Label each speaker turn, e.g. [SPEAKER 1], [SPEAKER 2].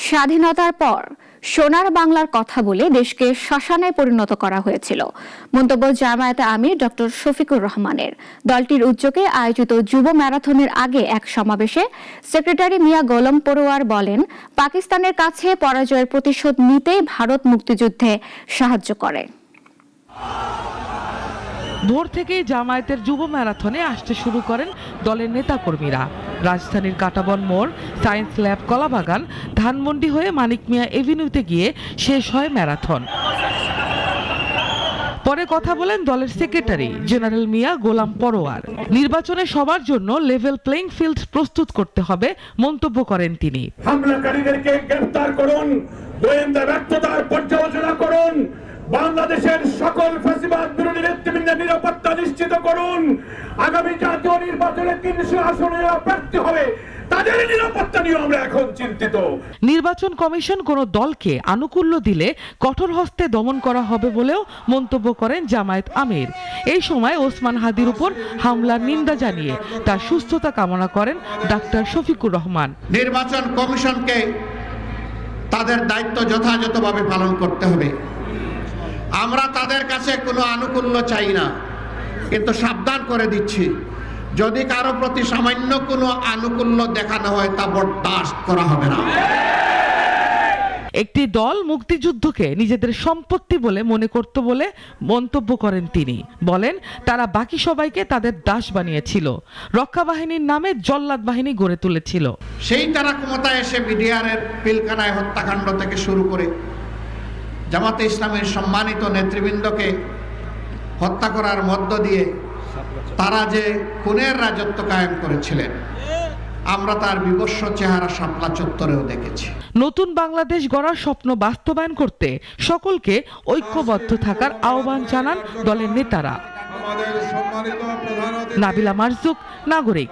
[SPEAKER 1] স্বাধীনতার পর সোনার বাংলার কথা বলে দেশকে শ্মশানে পরিণত করা হয়েছিল মন্তব্য জামায়াতে আমির ডক্টর শফিকুর রহমানের। দলটির উদ্যোগে আয়োজিত যুব ম্যারাথনের আগে এক সমাবেশে সেক্রেটারি মিয়া গোলাম পরোয়ার বলেন, পাকিস্তানের কাছে পরাজয়ের প্রতিশোধ নিতেই ভারত মুক্তিযুদ্ধে সাহায্য করে।
[SPEAKER 2] ভোর থেকেই জামায়াতের যুব ম্যারাথনে আসতে শুরু করেন দলের নেতাকর্মীরা। রাজধানীর কাঁটাবন মোড়, সায়েন্স ল্যাব, কলাবাগান, ধানমন্ডি হয়ে মানিক মিয়া এভিনিউতে গিয়ে শেষ হয় ম্যারাথন। পরে কথা বলেন দলের সেক্রেটারি জেনারেল মিয়া গোলাম পরোয়ার। নির্বাচনে সবার জন্য লেভেল প্লেইং ফিল্ড প্রস্তুত করতে হবে মন্তব্য করেন তিনি।
[SPEAKER 3] হামলাকারীদেরকে গ্রেফতার করুন, গোয়েন্দা ব্যর্থতার পর্যালোচনা করুন, বাংলাদেশের সকল ফ্যাসিবাদ বিরোধী নেতৃবৃন্দের নিরাপত্তা নিশ্চিত করুন। আগামী জাতীয় নির্বাচনে 300 আসনে প্রার্থী হবে, তাদের নিরাপত্তা নিয়ে আমরা এখন চিন্তিত।
[SPEAKER 2] নির্বাচন কমিশন কোনো দলকে আনুকূল্য দিলে কঠোর হস্তে দমন করা হবে বলেও মন্তব্য করেন জামায়াত আমির। এই সময় ওসমান হাদির উপর হামলার নিন্দা জানিয়ে তার সুস্থতা কামনা করেন ডাক্তার শফিকুর রহমান।
[SPEAKER 4] নির্বাচন কমিশনকে তাদের দায়িত্ব যথাযথভাবে পালন করতে হবে। আমরা তাদের কাছে কোনো আনুকূল্য চাই না, কিন্তু সাবধান করে দিচ্ছি, যদি কারো প্রতি সামান্য কোনো আনুকূল্য দেখানো হয় তা বরদাস্ত করা হবে না।
[SPEAKER 2] একটি দল মুক্তিযুদ্ধকে নিজেদের সম্পত্তি বলে মনে করত বলে মন্তব্য করেন তিনি। বলেন, তারা বাকি সবাইকে তাদের দাস বানিয়েছিল, রক্ষা বাহিনীর নামে জল্লাদ বাহিনী গড়ে তুলেছিল।
[SPEAKER 4] সেই তারা ক্ষমতায় এসে বিডিআরের পিলখানায় হত্যাকাণ্ড থেকে শুরু করে জামাতে ইসলামের সম্মানিত নেতৃবৃন্দকে হত্যা করার মধ্য দিয়ে তারা যে খুনের রাজত্ব কায়েম করেছিলেন, আমরা তার বিবস্ব চেহারা শাপলা চত্বরেও দেখেছি।
[SPEAKER 2] নতুন বাংলাদেশ গড়ার স্বপ্ন বাস্তবায়ন করতে সকলকে ঐক্যবদ্ধ থাকার আহ্বান জানান দলের নেতারা। নাবিলা মারজুক, নাগরিক।